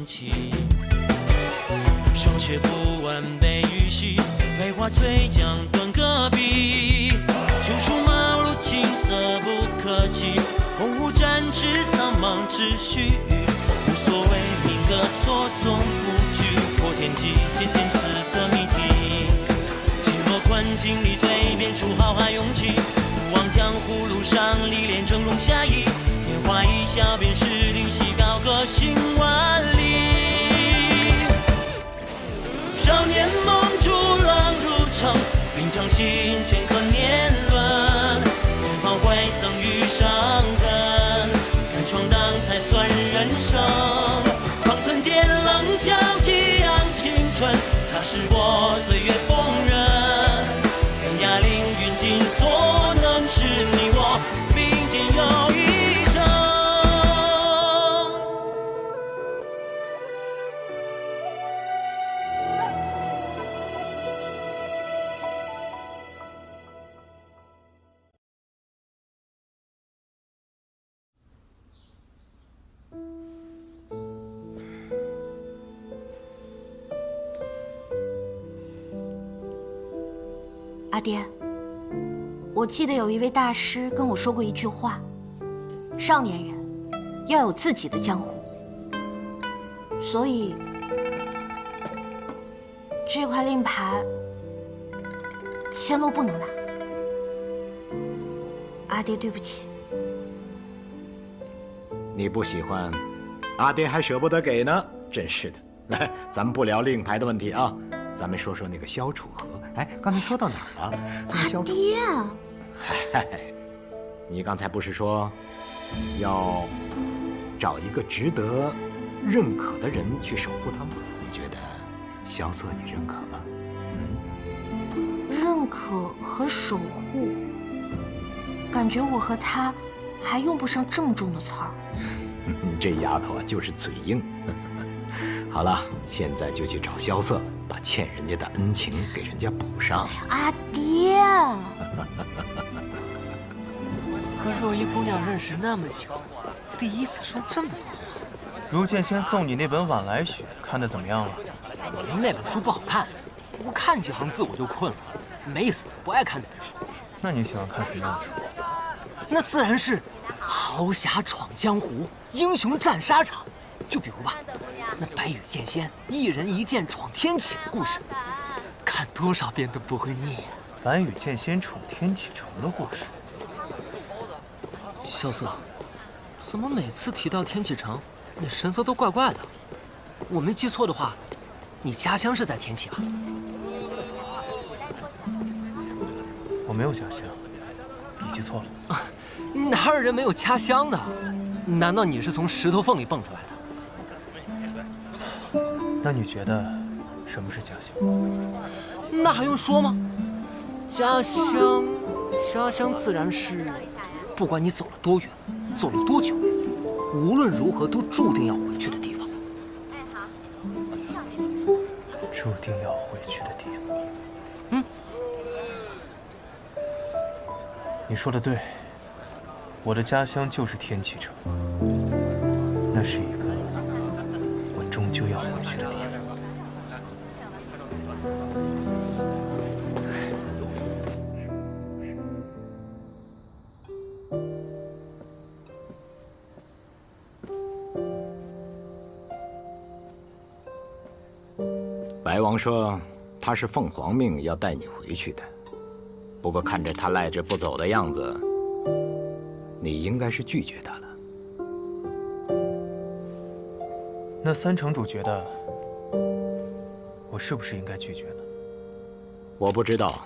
天气。上学不完背语系，废话最讲断戈壁。修出马路青涩不可及，鸿鹄展翅苍茫秩序。无所谓命格错综布局，破天际渐渐刺的谜题。寂寞困境里蜕变出浩瀚勇气，不忘江湖路上历练峥嵘侠义。年华一笑便是灵犀，高歌行万里。少年梦逐浪入城，平常心镌刻年轮。年华未曾遇伤痕，敢闯荡才算人生。方寸间棱角激昂青春，擦拭过岁月风刃。天涯凌云尽所能，是你我并肩又一生。阿爹，我记得有一位大师跟我说过一句话：少年人要有自己的江湖。所以这块令牌千洛不能拿。阿爹，对不起。你不喜欢，阿爹还舍不得给呢，真是的。来，咱们不聊令牌的问题啊，咱们说说那个萧楚河。哎，刚才说到哪儿了？那个萧楚。爹，嗨，你刚才不是说要找一个值得认可的人去守护他吗？你觉得萧瑟你认可吗？认可和守护，感觉我和他还用不上这么重的词儿。你这丫头啊，就是嘴硬。好了，现在就去找萧瑟，把欠人家的恩情给人家补上。阿爹，和若依姑娘认识那么久，第一次说这么多话。如剑仙送你那本《晚来雪》，看得怎么样了？我明那本书不好看，我看几行字我就困了，没意思，不爱看那本书。那你喜欢看什么样的书？那自然是豪侠闯江湖，英雄战沙场。就比如吧，那白羽剑仙一人一剑闯天启的故事，看多少遍都不会腻。白羽剑仙闯天启城的故事。萧瑟，怎么每次提到天启城，你神色都怪怪的？我没记错的话，你家乡是在天启吧？我没有家乡，你记错了。哪有人没有家乡的？难道你是从石头缝里蹦出来的？那你觉得什么是家乡？那还用说吗？家乡自然是，不管你走了多远，走了多久，无论如何都注定要回去的地方。注定要回去的地方。你说的对，我的家乡就是天启城，那是一个我终究要回去的地方。白王说他是凤凰命要带你回去的，不过看着他赖着不走的样子，你应该是拒绝他了。那三城主觉得我是不是应该拒绝呢？我不知道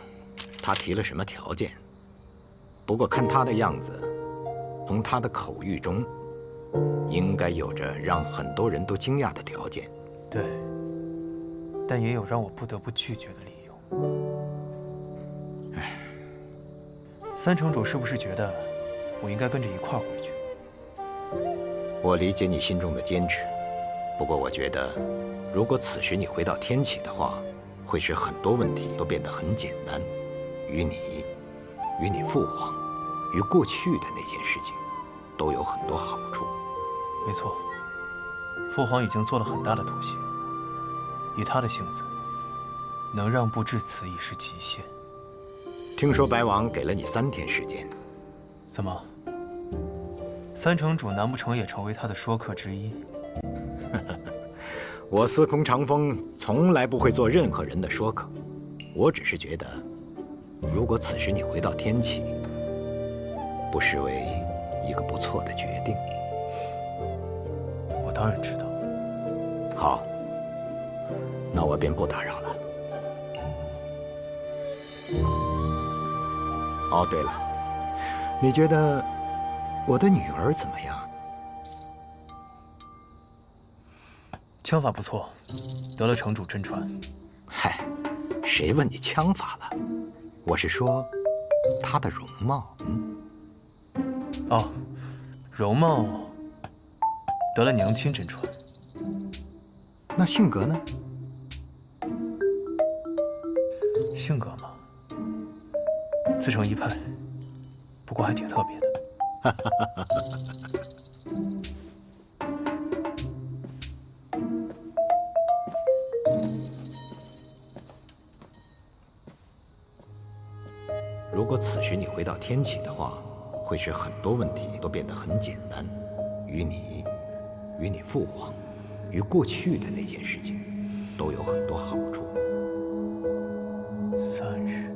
他提了什么条件，不过看他的样子，从他的口语中，应该有着让很多人都惊讶的条件。对，但也有让我不得不拒绝的理由。唉，三城主是不是觉得我应该跟着一块儿回去？我理解你心中的坚持，不过我觉得，如果此时你回到天启的话，会使很多问题都变得很简单，于你父皇，与过去的那件事情，都有很多好处。没错，父皇已经做了很大的妥协，以他的性子，能让步至此已是极限。听说白王给了你3天时间，怎么？三城主难不成也成为他的说客之一？我司空长风从来不会做任何人的说客，我只是觉得，如果此时你回到天启，不失为一个不错的决定。我当然知道。好，那我便不打扰了。哦，对了，你觉得我的女儿怎么样？枪法不错，得了城主真传。嗨，谁问你枪法了？我是说，她的容貌。哦，容貌得了娘亲真传。那性格呢？性格嘛，自成一派，不过还挺特别的。如果此时你回到天启的话，会使很多问题都变得很简单，与你父皇，与过去的那件事情，都有很多好处。3日。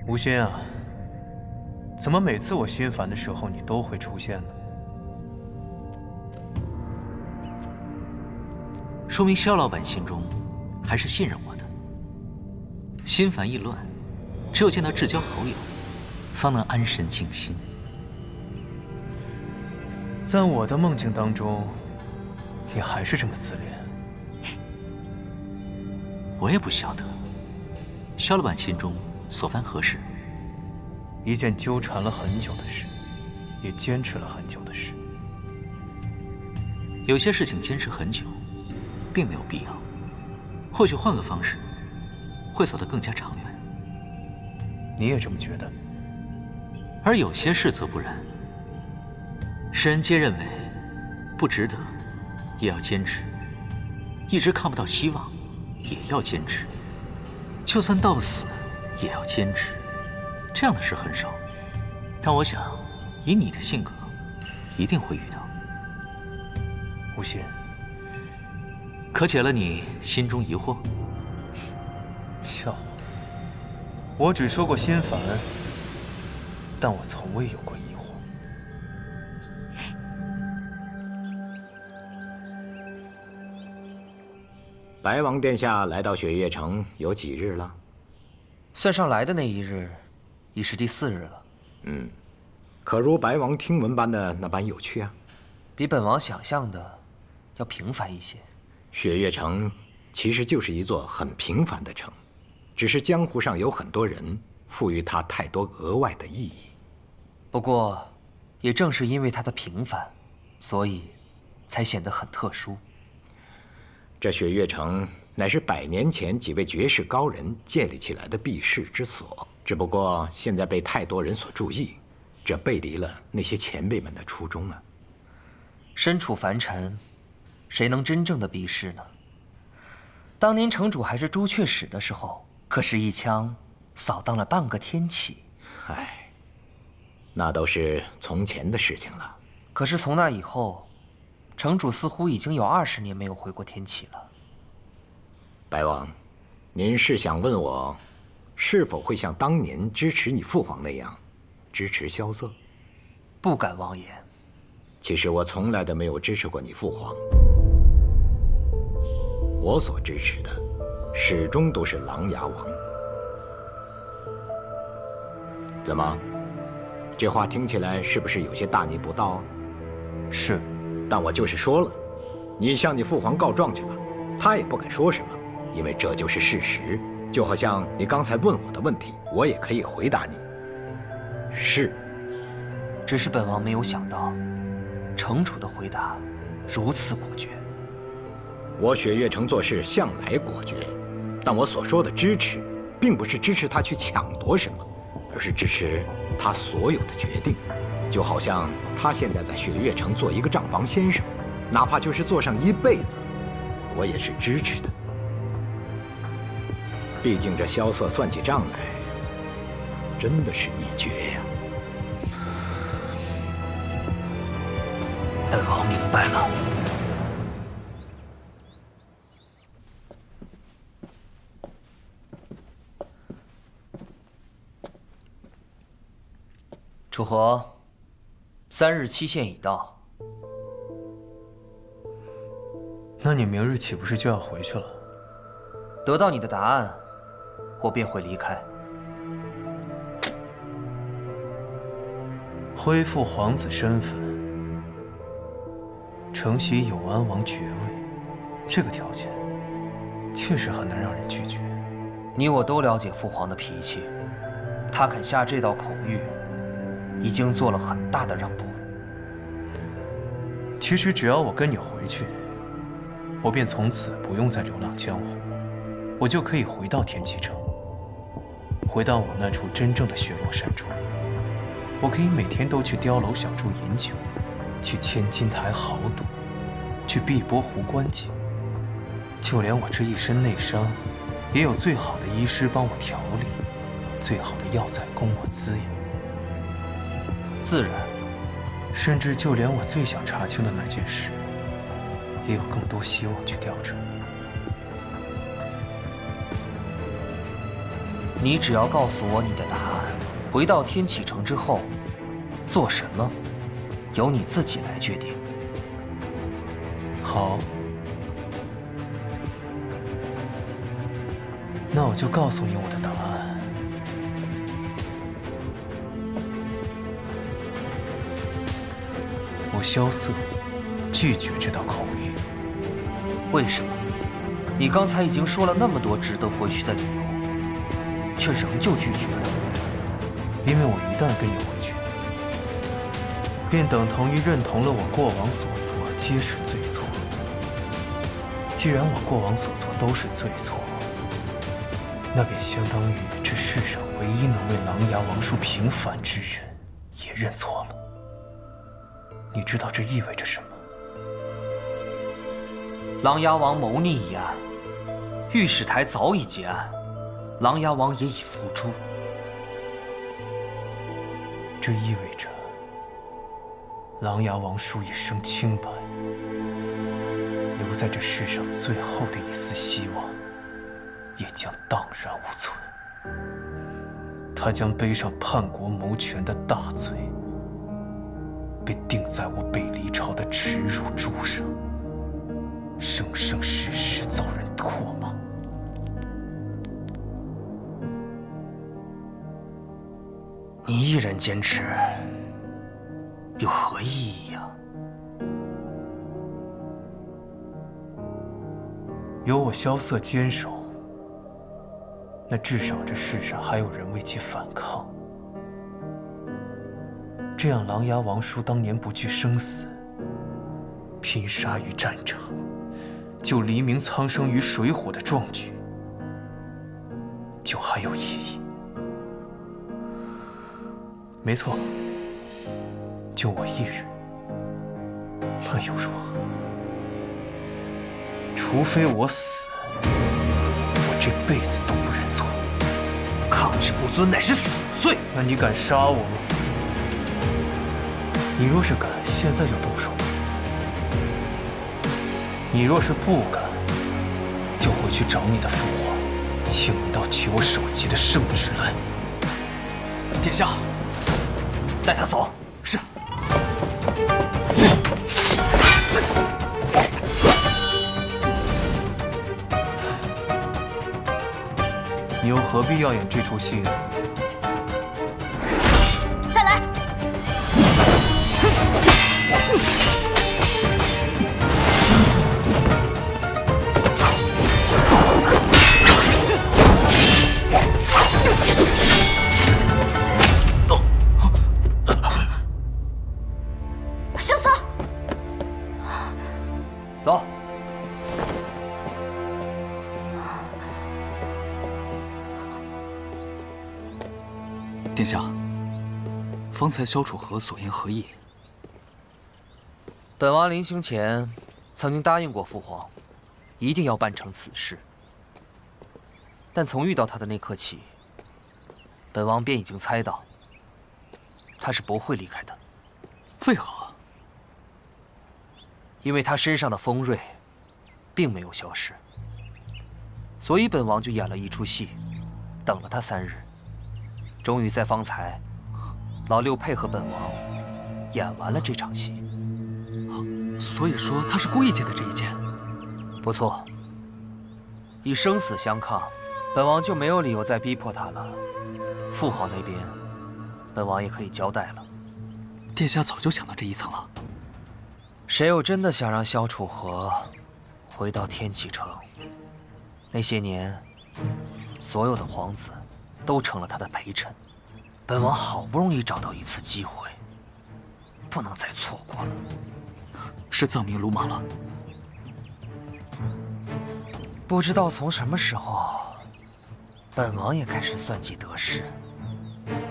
无心啊，怎么每次我心烦的时候，你都会出现呢？说明萧老板心中还是信任我的。心烦意乱，只有见到至交好友，方能安神静心。在我的梦境当中，你还是这么自恋。我也不晓得，萧老板心中所烦何事？一件纠缠了很久的事，也坚持了很久的事。有些事情坚持很久，并没有必要。或许换个方式，会走得更加长远。你也这么觉得？而有些事则不然。世人皆认为不值得，也要坚持；一直看不到希望，也要坚持；就算到死，也要坚持。这样的事很少，但我想，以你的性格，一定会遇到。无心，可解了你心中疑惑？笑话！我只说过心烦，但我从未有过疑惑。白王殿下来到雪月城有几日了？算上来的那一日，已是第4日了。可如白王听闻般的那般有趣啊？比本王想象的要平凡一些。雪月城其实就是一座很平凡的城，只是江湖上有很多人赋予它太多额外的意义。不过，也正是因为它的平凡，所以才显得很特殊。这雪月城乃是100年前几位绝世高人建立起来的避世之所，只不过现在被太多人所注意，这背离了那些前辈们的初衷啊。身处凡尘，谁能真正的避世呢？当年城主还是朱雀使的时候，可是一枪扫荡了半个天启。唉，那都是从前的事情了。可是从那以后，城主似乎已经有20年没有回过天启了。白王，您是想问我，是否会像当年支持你父皇那样，支持萧瑟？不敢妄言。其实我从来都没有支持过你父皇，我所支持的，始终都是琅琊王。怎么，这话听起来是不是有些大逆不道？是，但我就是说了，你向你父皇告状去吧，他也不敢说什么，因为这就是事实。就好像你刚才问我的问题，我也可以回答你。是，只是本王没有想到，城主的回答如此果决。我雪月城做事向来果决，但我所说的支持，并不是支持他去抢夺什么，而是支持他所有的决定。就好像他现在在雪月城做一个账房先生，哪怕就是做上一辈子，我也是支持的。毕竟这萧瑟算起账来，真的是一绝呀。本王明白了。楚河，3日期限已到。那你明日岂不是就要回去了？得到你的答案，我便会离开。恢复皇子身份，承袭永安王爵位，这个条件确实很难让人拒绝。你我都了解父皇的脾气，他肯下这道口谕，已经做了很大的让步。其实只要我跟你回去，我便从此不用再流浪江湖，我就可以回到天启城，回到我那处真正的雪落山中。我可以每天都去碉楼小筑饮酒，去千金台豪赌，去碧波湖观景。就连我这一身内伤，也有最好的医师帮我调理，最好的药材供我滋养。自然，甚至就连我最想查清的那件事，也有更多希望去调查。你只要告诉我你的答案，回到天启城之后，做什么，由你自己来决定。好，那我就告诉你我的答案。我萧瑟拒绝这道口谕。为什么？你刚才已经说了那么多值得回去的理由，却仍旧拒绝了。因为我一旦跟你回去，便等同于认同了我过往所做皆是罪错。既然我过往所做都是罪错，那便相当于这世上唯一能为琅琊王叔平反之人也认错了。你知道这意味着什么？琅琊王谋逆一案，御史台早已结案，琅琊王也已伏诛。这意味着琅琊王叔一生清白，留在这世上最后的一丝希望也将荡然无存。他将背上叛国谋权的大罪，被钉在我北离朝的耻辱柱上，生生世世遭人唾骂。你一人坚持，有何意义呀？有我萧瑟坚守，那至少这世上还有人为其反抗。这样，琅琊王叔当年不惧生死，拼杀于战场，救黎明苍生于水火的壮举，就还有意义。没错，就我一人，那又如何？除非我死，我这辈子都不认错。抗旨不遵乃是死罪。那你敢杀我吗？你若是敢，现在就动手；你若是不敢，就回去找你的父皇，请一道取我首级的圣旨来。殿下，带他走。是。你又何必要演这出戏呢？再来！殿下，方才萧楚河所言何意？本王临行前曾经答应过父皇，一定要办成此事。但从遇到他的那刻起，本王便已经猜到，他是不会离开的。为何？因为他身上的锋锐，并没有消失。所以本王就演了一出戏，等了他3日，终于在方才，老六配合本王演完了这场戏。所以说他是故意借的这一剑。不错，以生死相抗，本王就没有理由再逼迫他了。父皇那边，本王也可以交代了。殿下早就想到这一层了。谁又真的想让萧楚河回到天启城？那些年，所有的皇子都成了他的陪衬。本王好不容易找到一次机会，不能再错过了。是藏民鲁莽了。不知道从什么时候，本王也开始算计得失。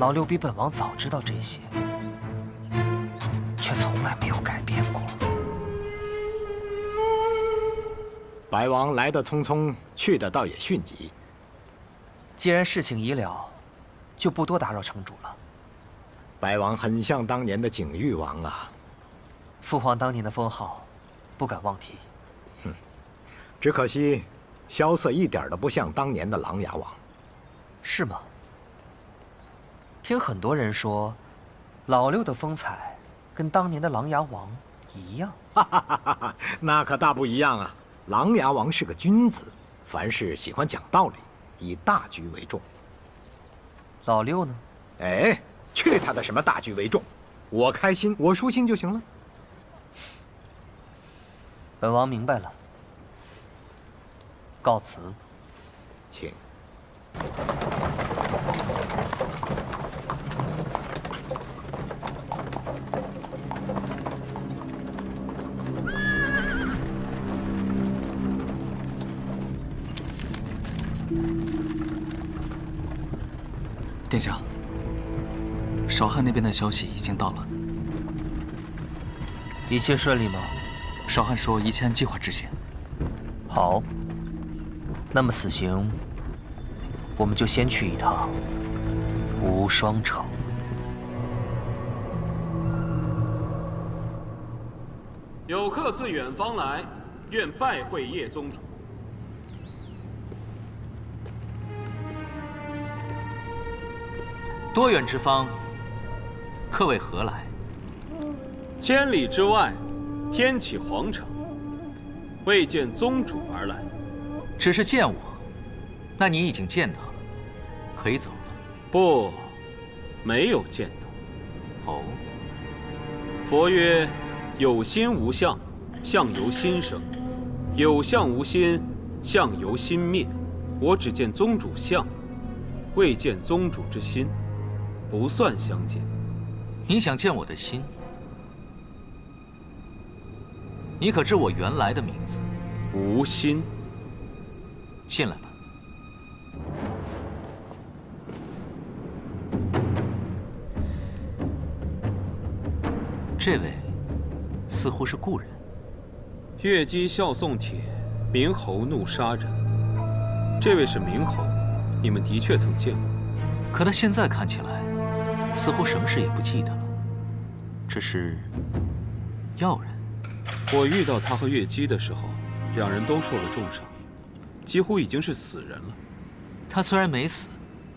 老六比本王早知道这些，却从来没有改变过。白王来得匆匆，去的倒也迅疾。既然事情已了，就不多打扰城主了。白王很像当年的景玉王啊。父皇当年的封号，不敢忘提。只可惜，萧瑟一点都不像当年的琅琊王。是吗？听很多人说，老六的风采跟当年的琅琊王一样。那可大不一样啊！琅琊王是个君子，凡事喜欢讲道理，以大局为重。老六呢？哎，去他的什么大局为重！我开心，我舒心就行了。本王明白了，告辞。请。殿下，少汉那边的消息已经到了。一切顺利吗？少汉说一切按计划执行。好，那么此行，我们就先去一趟无双城。有客自远方来，愿拜会叶宗主。多远之方，客为何来？千里之外，天启皇城，为见宗主而来。只是见我，那你已经见到了，可以走了。不，没有见到。哦。佛曰：有心无相，相由心生；有相无心，相由心灭。我只见宗主相，未见宗主之心，不算相见。你想见我的心？你可知我原来的名字？无心。进来吧。这位似乎是故人。越姬笑送帖，明侯怒杀人。这位是明侯，你们的确曾见过。可他现在看起来，似乎什么事也不记得了。这是药人。我遇到他和越姬的时候，两人都受了重伤，几乎已经是死人了。他虽然没死，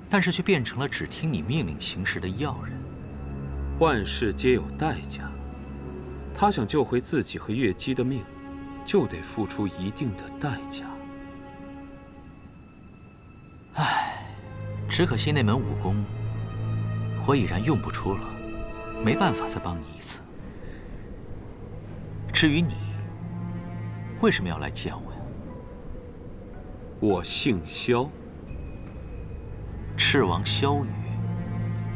但是却变成了只听你命令行事的药人。万事皆有代价，他想救回自己和越姬的命，就得付出一定的代价。唉，只可惜那门武功，我已然用不出了，没办法再帮你一次。至于你，为什么要来见我呀？我姓萧，赤王萧雨，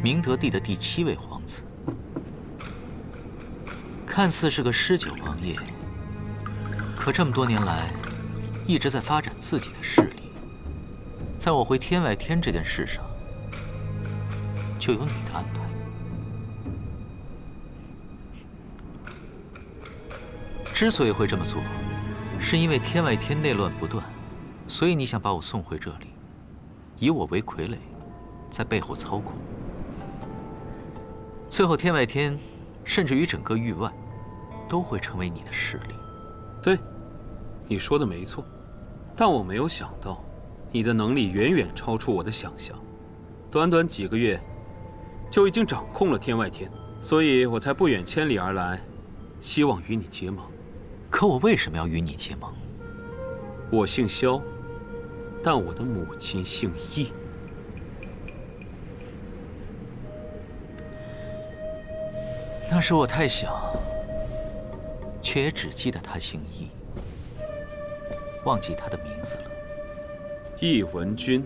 明德帝的第7位皇子。看似是个施酒王爷，可这么多年来，一直在发展自己的势力。在我回天外天这件事上，就有你的安排。之所以会这么做，是因为天外天内乱不断，所以你想把我送回这里，以我为傀儡，在背后操控。最后，天外天，甚至于整个域外，都会成为你的势力。对，你说的没错，但我没有想到，你的能力远远超出我的想象，短短几个月，就已经掌控了天外天，所以我才不远千里而来，希望与你结盟。可我为什么要与你结盟？我姓萧，但我的母亲姓易。那时我太小，却也只记得他姓易，忘记他的名字了。易文君。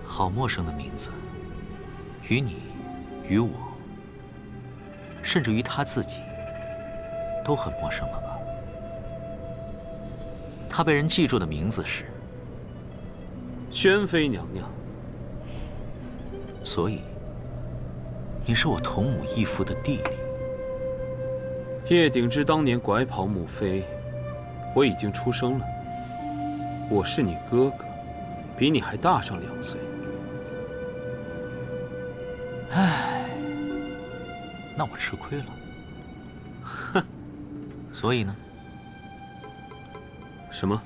好陌生的名字，于你，于我，甚至于他自己，都很陌生了吧？他被人记住的名字是宣妃娘娘。所以，你是我同母异父的弟弟。叶鼎之当年拐跑母妃，我已经出生了。我是你哥哥，比你还大上2岁。唉，那我吃亏了。哼。所以呢？什么？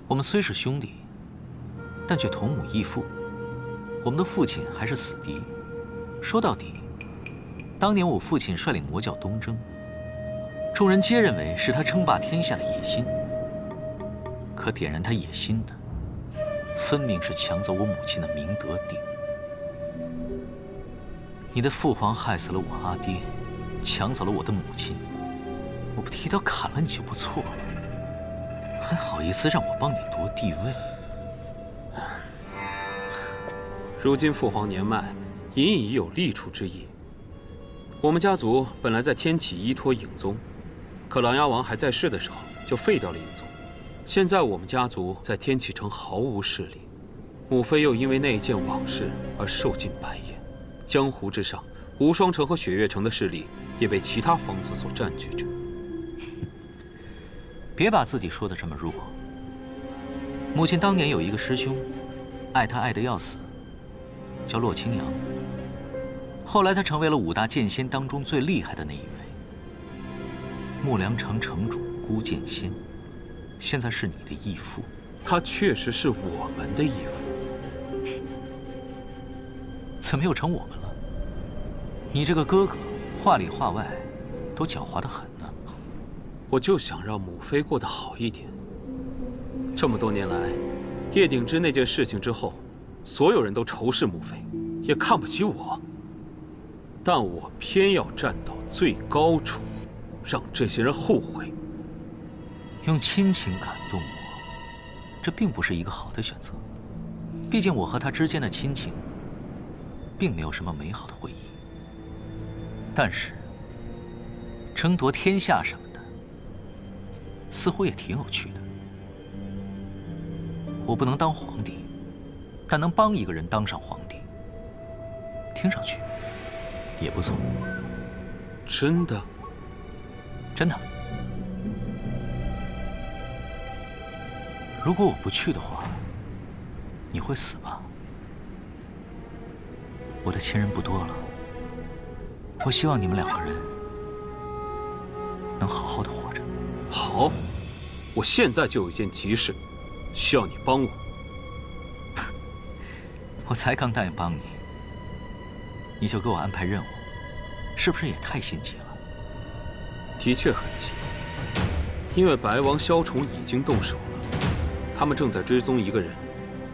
我们虽是兄弟，但却同母异父。我们的父亲还是死敌。说到底，当年我父亲率领魔教东征，众人皆认为是他称霸天下的野心。可点燃他野心的，分明是抢走我母亲的明德鼎。你的父皇害死了我阿爹，抢走了我的母亲，我不提刀砍了你就不错了，还好意思让我帮你夺帝位？如今父皇年迈，隐隐已有立储之意。我们家族本来在天启依托影宗，可琅琊王还在世的时候就废掉了影宗。现在我们家族在天启城毫无势力，母妃又因为那一件往事而受尽白眼。江湖之上，无双城和雪月城的势力也被其他皇子所占据着。别把自己说得这么弱。母亲当年有一个师兄，爱他爱得要死，叫洛清扬。后来他成为了5大剑仙当中最厉害的那一位。木良城城主孤剑仙，现在是你的义父。他确实是我们的义父。怎么又成我们了？你这个哥哥，话里话外都狡猾得很呢。我就想让母妃过得好一点。这么多年来，叶鼎之那件事情之后，所有人都仇视母妃，也看不起我。但我偏要站到最高处，让这些人后悔。用亲情感动我，这并不是一个好的选择。毕竟我和他之间的亲情，并没有什么美好的回忆。但是，争夺天下什么的，似乎也挺有趣的。我不能当皇帝，但能帮一个人当上皇帝，听上去也不错。真的？真的。如果我不去的话，你会死吧？我的亲人不多了，我希望你们2个人能好好的活着。好，我现在就有一件急事，需要你帮我。我才刚答应帮你，你就给我安排任务，是不是也太心急了？的确很急，因为白王萧崇已经动手了，他们正在追踪一个人，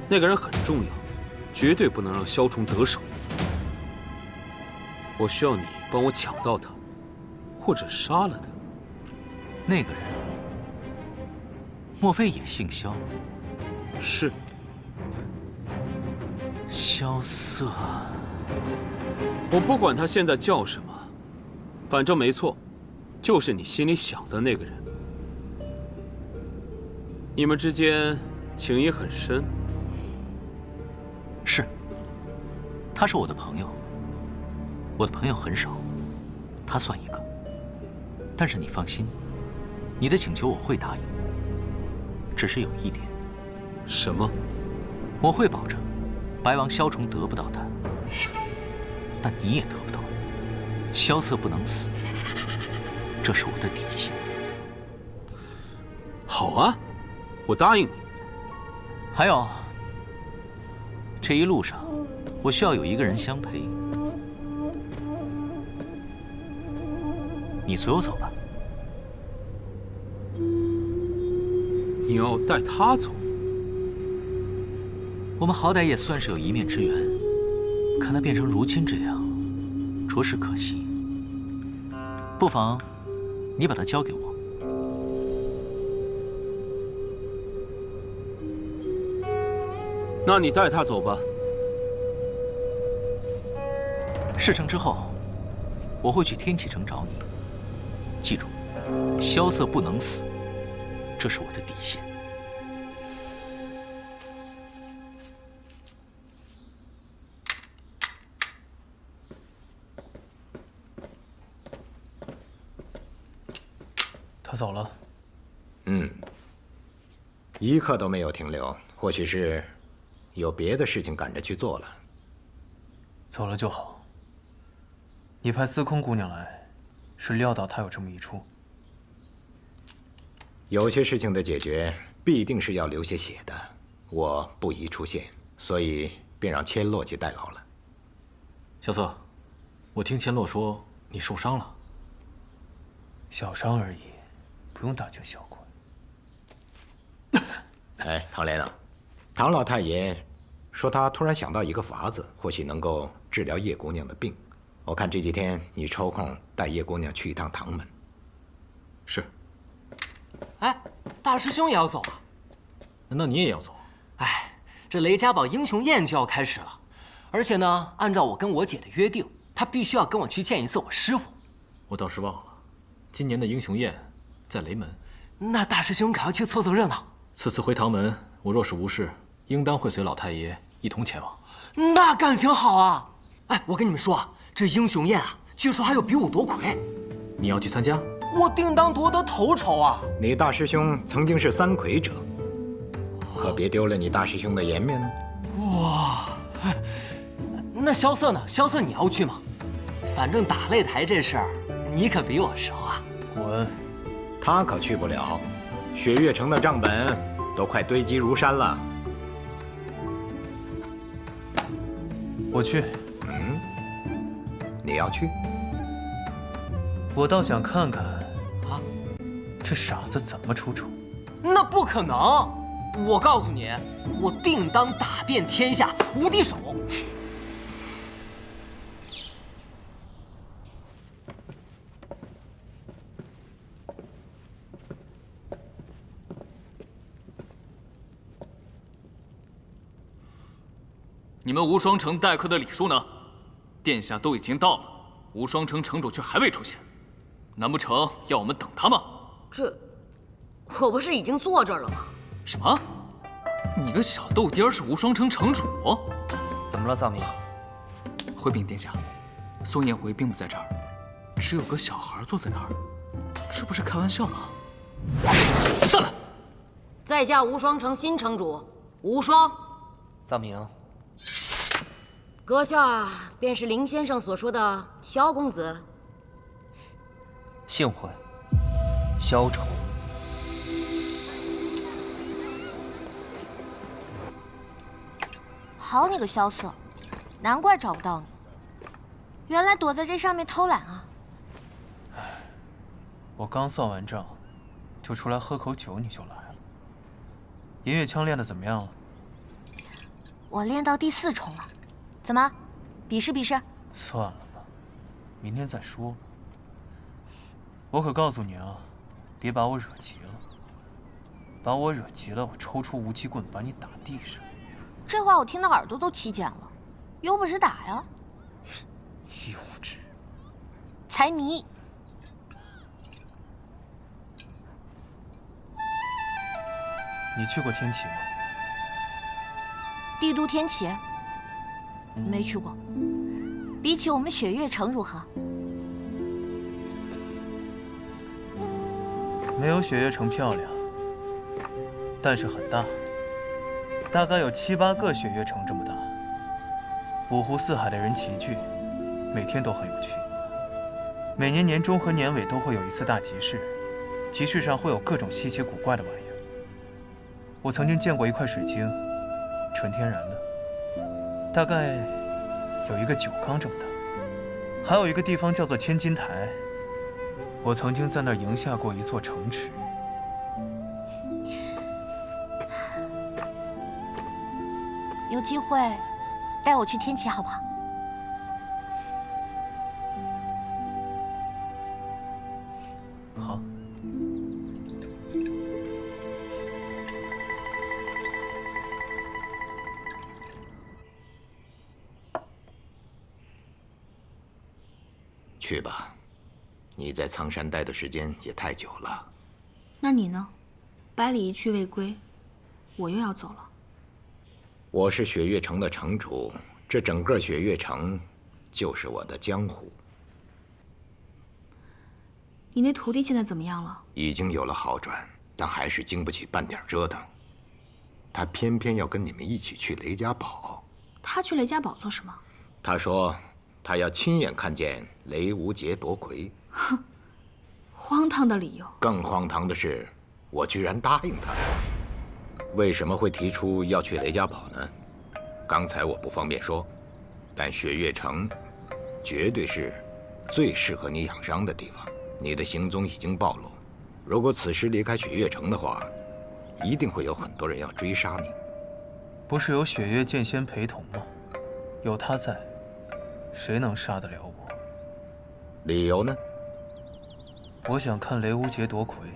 那个人很重要，绝对不能让萧崇得手。我需要你帮我抢到他，或者杀了他。那个人，莫非也姓萧？是。萧瑟。我不管他现在叫什么，反正没错，就是你心里想的那个人。你们之间情谊很深。是，他是我的朋友。我的朋友很少，他算一个。但是你放心，你的请求我会答应。只是有一点。什么？我会保证，白王萧崇得不到他，但你也得不到。萧瑟不能死，这是我的底线。好啊，我答应你。还有，这一路上，我需要有一个人相陪。你随我走吧。你要带他走？我们好歹也算是有一面之缘，看他变成如今这样，着实可惜。不妨，你把他交给我。那你带他走吧。事成之后，我会去天启城找你。记住，萧瑟不能死，这是我的底线。他走了。一刻都没有停留，或许是有别的事情赶着去做了。走了就好。你派司空姑娘来，是料到她有这么一出。有些事情的解决必定是要流些血的，我不宜出现，所以便让千洛去代劳了。萧瑟，我听千洛说你受伤了。小伤而已，不用大惊小怪。哎，唐莲啊，唐老太爷说他突然想到一个法子，或许能够治疗叶姑娘的病。我看这几天你抽空带叶姑娘去一趟唐门。是。哎，大师兄也要走啊？难道你也要走？哎，这雷家堡英雄宴就要开始了，而且呢，按照我跟我姐的约定，她必须要跟我去见一次我师父。我倒是忘了，今年的英雄宴在雷门。那大师兄可要去凑凑热闹。此次回唐门，我若是无事，应当会随老太爷一同前往。那感情好啊！哎，我跟你们说啊，这英雄宴啊，据说还有比武夺魁。你要去参加？我定当夺得头筹啊！你大师兄曾经是三魁者，可别丢了你大师兄的颜面呢。哇，那萧瑟呢？萧瑟你要去吗？反正打擂台这事儿，你可比我熟啊。滚！他可去不了，雪月城的账本都快堆积如山了。我去。你要去？我倒想看看啊，这傻子怎么出丑。那不可能！我告诉你，我定当打遍天下无敌手。你们无双城待客的礼数呢？殿下都已经到了，无双城城主却还未出现，难不成要我们等他吗？我不是已经坐这儿了吗？什么？你个小豆丁儿是无双城城主？怎么了，臧明？回禀殿下，宋彦回并不在这儿，只有个小孩坐在那儿，这不是开玩笑吗？散了！在下无双城新城主无双。臧明。阁下便是林先生所说的萧公子。幸会，萧崇。好你个萧瑟，难怪找不到你，原来躲在这上面偷懒啊！我刚算完账，就出来喝口酒，你就来了。银月枪练得怎么样了？我练到第4重了，怎么，比试比试？算了吧，明天再说。我可告诉你啊，别把我惹急了。把我惹急了，我抽出无极棍把你打地上。这话我听得耳朵都起茧了，有本事打呀！幼稚，财迷。你去过天启吗？帝都天启，没去过。比起我们雪月城如何？没有雪月城漂亮，但是很大，大概有7、8个雪月城这么大。五湖四海的人齐聚，每天都很有趣。每年年中和年尾都会有一次大集市，集市上会有各种稀奇古怪的玩意儿。我曾经见过一块水晶，纯天然的，大概有一个酒缸这么大。还有一个地方叫做千金台，我曾经在那儿赢下过一座城池。有机会带我去天齐好不好？好。去吧，你在苍山待的时间也太久了。那你呢？百里一去未归，我又要走了。我是雪月城的城主，这整个雪月城就是我的江湖。你那徒弟现在怎么样了？已经有了好转，但还是经不起半点折腾。他偏偏要跟你们一起去雷家堡。他去雷家堡做什么？他说他要亲眼看见雷无节夺魁。哼，荒唐的理由。更荒唐的是，我居然答应他。为什么会提出要去雷家堡呢？刚才我不方便说，但雪月城绝对是最适合你养伤的地方。你的行踪已经暴露，如果此时离开雪月城的话，一定会有很多人要追杀你。不是有雪月剑仙陪同吗？有他在，谁能杀得了我？理由呢？我想看雷无节夺魁。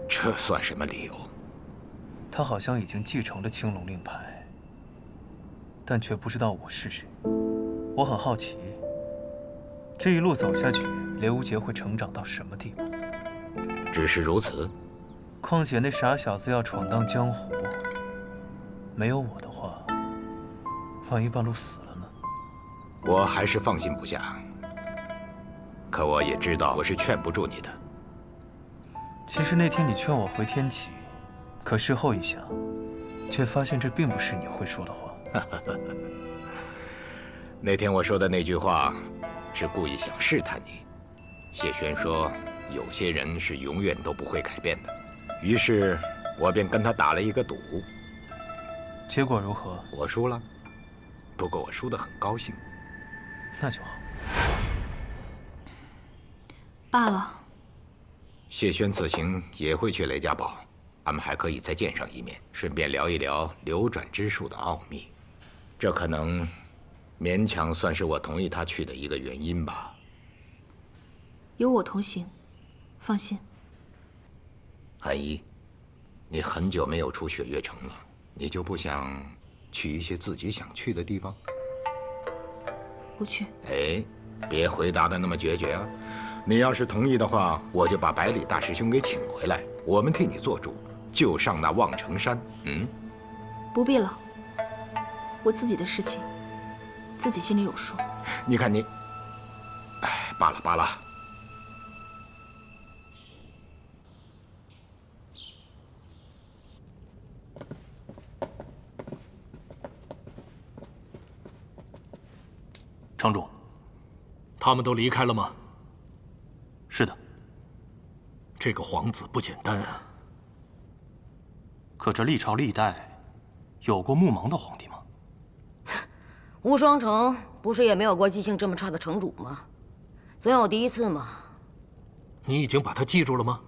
这算什么理由？他好像已经继承了青龙令牌，但却不知道我是谁。我很好奇，这一路走下去，雷无节会成长到什么地步？只是如此。况且那傻小子要闯荡江湖，没有我的话，万一半路死了呢？我还是放心不下。可我也知道我是劝不住你的。其实那天你劝我回天启，可事后一想，却发现这并不是你会说的话。那天我说的那句话，是故意想试探你。谢轩说，有些人是永远都不会改变的，于是我便跟他打了一个赌。结果如何？我输了，不过我输得很高兴。那就好。罢了。谢轩此行也会去雷家堡，俺们还可以再见上一面，顺便聊一聊流转之术的奥秘。这可能勉强算是我同意他去的一个原因吧。有我同行，放心。韩一，你很久没有出雪月城了，你就不想去一些自己想去的地方？不去。哎，别回答的那么决绝啊！你要是同意的话，我就把百里大师兄给请回来，我们替你做主，就上那望城山。不必了，我自己的事情，自己心里有数。你看你，哎，罢了罢了。城主，他们都离开了吗？是的。这个皇子不简单啊。可这历朝历代，有过目盲的皇帝吗？无双城不是也没有过记性这么差的城主吗？总有第一次嘛。你已经把他记住了吗？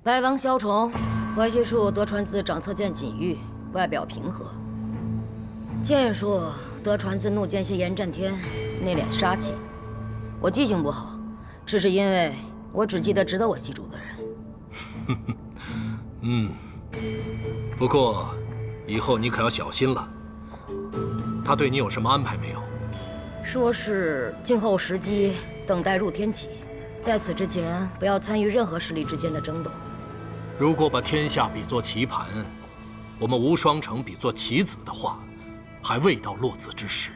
白王萧崇，怀虚术得传自掌侧剑锦玉，外表平和；剑术得传自怒剑蝎严战天，内敛杀气。我记性不好，只是因为我只记得值得我记住的人。不过以后你可要小心了。他对你有什么安排没有？说是静候时机，等待入天启，在此之前不要参与任何势力之间的争斗。如果把天下比作棋盘，我们无双城比作棋子的话，还未到落子之时。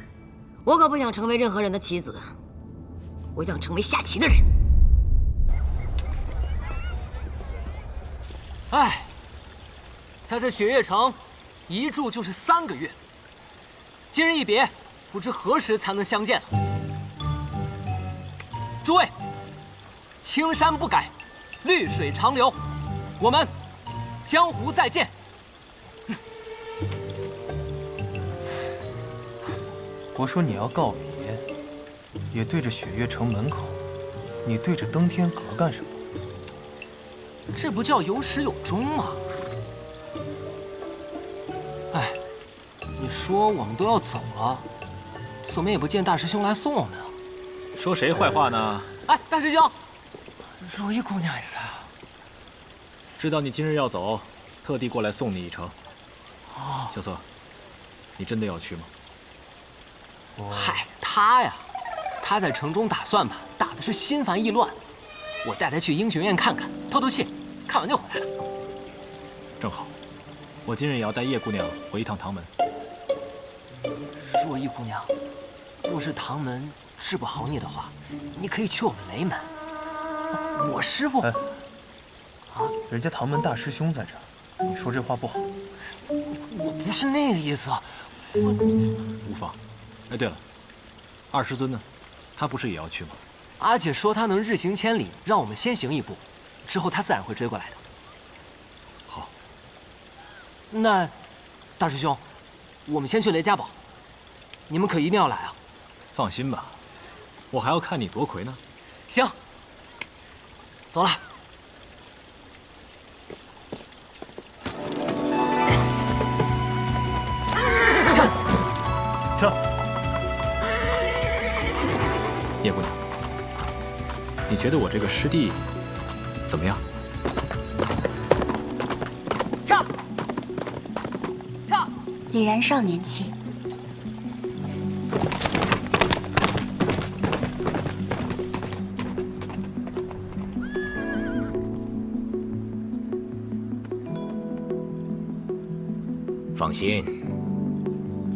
我可不想成为任何人的棋子，我想成为下棋的人。哎，在这雪月城，一住就是3个月。今日一别，不知何时才能相见了。诸位，青山不改，绿水长流，我们江湖再见。我说你要告别，也对着雪月城门口，你对着登天阁干什么？这不叫有始有终吗？哎，你说我们都要走了，怎么也不见大师兄来送我们啊？说谁坏话呢？哎，大师兄，如意姑娘也在啊。知道你今日要走，特地过来送你一程。哦，小瑟，你真的要去吗？嗨，他呀，他在城中打算盘，打的是心烦意乱。我带他去英雄院看看，透透气，看完就回来了。正好，我今日也要带叶姑娘回一趟唐门。若意姑娘，若是唐门治不好你的话，你可以去我们雷门。我师父，啊，人家唐门大师兄在这儿，你说这话不好。我不是那个意思。无妨。哎，对了，二师尊呢？他不是也要去吗？阿姐说他能日行千里，让我们先行一步，之后他自然会追过来的。好。那，大师兄，我们先去雷家堡，你们可一定要来啊！放心吧，我还要看你夺魁呢。行，走了。撤！叶姑娘，你觉得我这个师弟怎么样？恰，李然少年气。放心，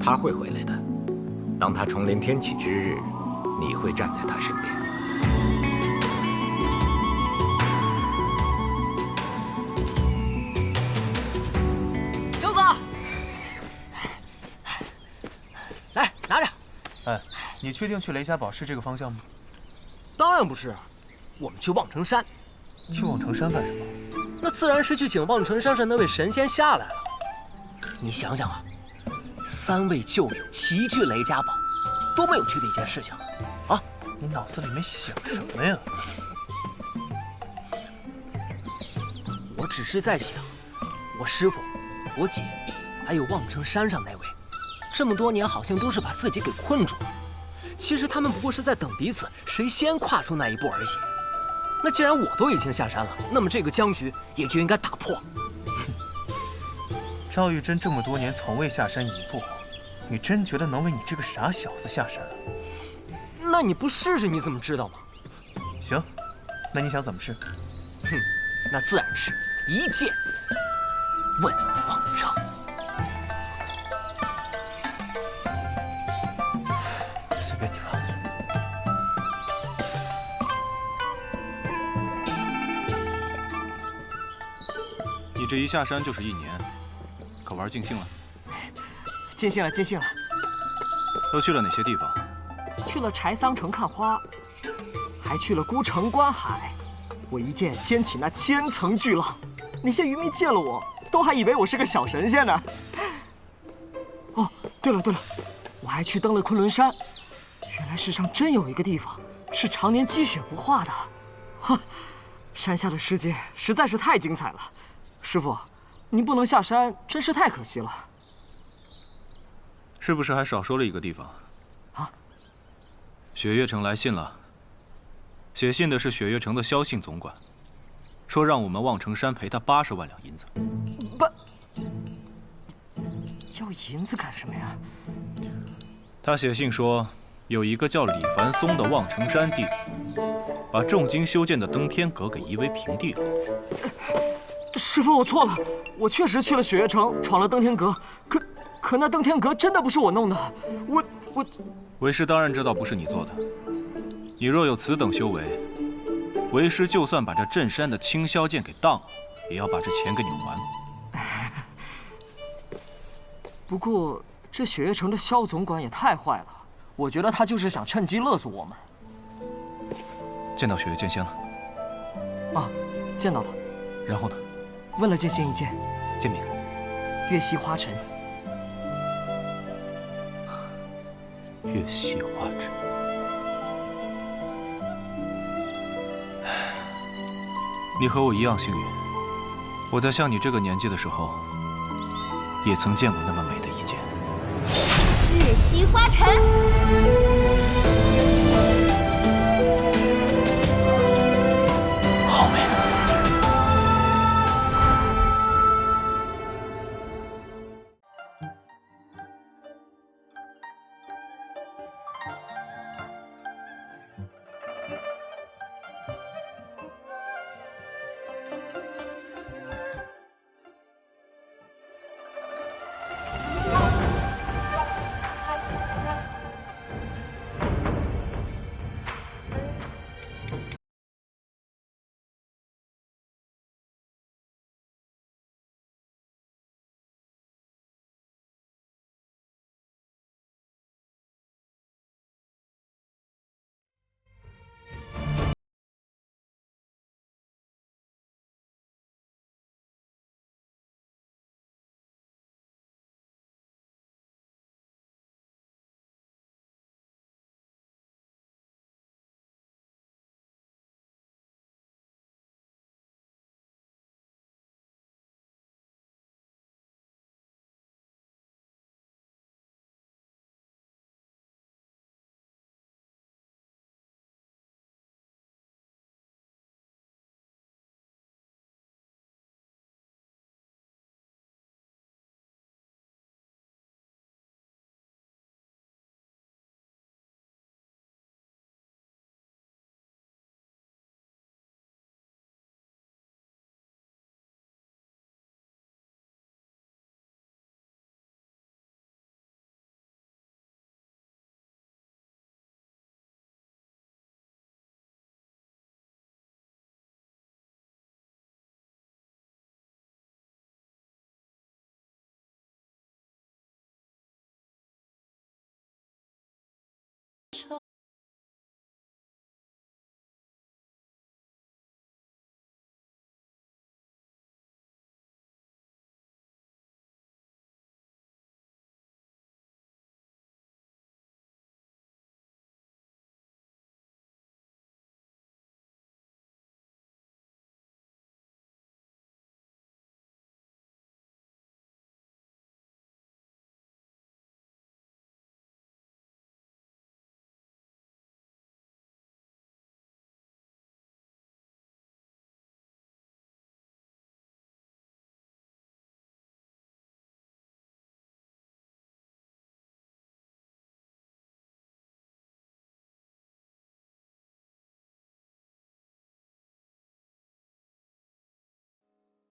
他会回来的。当他重临天启之日，你会站在他身边。小子，来拿着。哎，你确定去雷家堡是这个方向吗？当然不是，我们去望城山。去望城山干什么？那自然是去请望城山上那位神仙下来了。你想想啊，3位旧友齐聚雷家堡，多么有趣的一件事情啊！你脑子里面想什么呀？我只是在想，我师父、我姐，还有望城山上那位，这么多年好像都是把自己给困住了。其实他们不过是在等彼此谁先跨出那一步而已。那既然我都已经下山了，那么这个僵局也就应该打破。赵玉珍这么多年从未下山一步，你真觉得能为你这个傻小子下山啊？那你不试试你怎么知道吗？行，那你想怎么试？哼，那自然是一剑问望城。随便你吧。你这一下山就是1年，可玩尽兴了？尽兴了，尽兴了。都去了哪些地方？去了柴桑城看花，还去了孤城观海。我一剑掀起那千层巨浪，那些渔民见了我，都还以为我是个小神仙呢。哦，对了，我还去登了昆仑山。原来世上真有一个地方是常年积雪不化的。哈，山下的世界实在是太精彩了。师傅，您不能下山，真是太可惜了。是不是还少说了一个地方？啊？雪月城来信了。写信的是雪月城的萧信总管，说让我们望城山赔他80万两银子。要银子干什么呀？他写信说，有一个叫李凡松的望城山弟子，把重金修建的登天阁给夷为平地了。师傅，我错了，我确实去了雪月城，闯了登天阁，可那登天阁真的不是我弄的，我……为师当然知道不是你做的。你若有此等修为，为师就算把这镇山的青霄剑给当了，也要把这钱给你还。不过这雪月城的萧总管也太坏了，我觉得他就是想趁机勒索我们。见到雪月剑仙了？啊，见到了。然后呢？问了剑仙一件。剑名？月溪花尘。月溪花尘。你和我一样幸运，我在像你这个年纪的时候，也曾见过那么美的一剑。月溪花尘。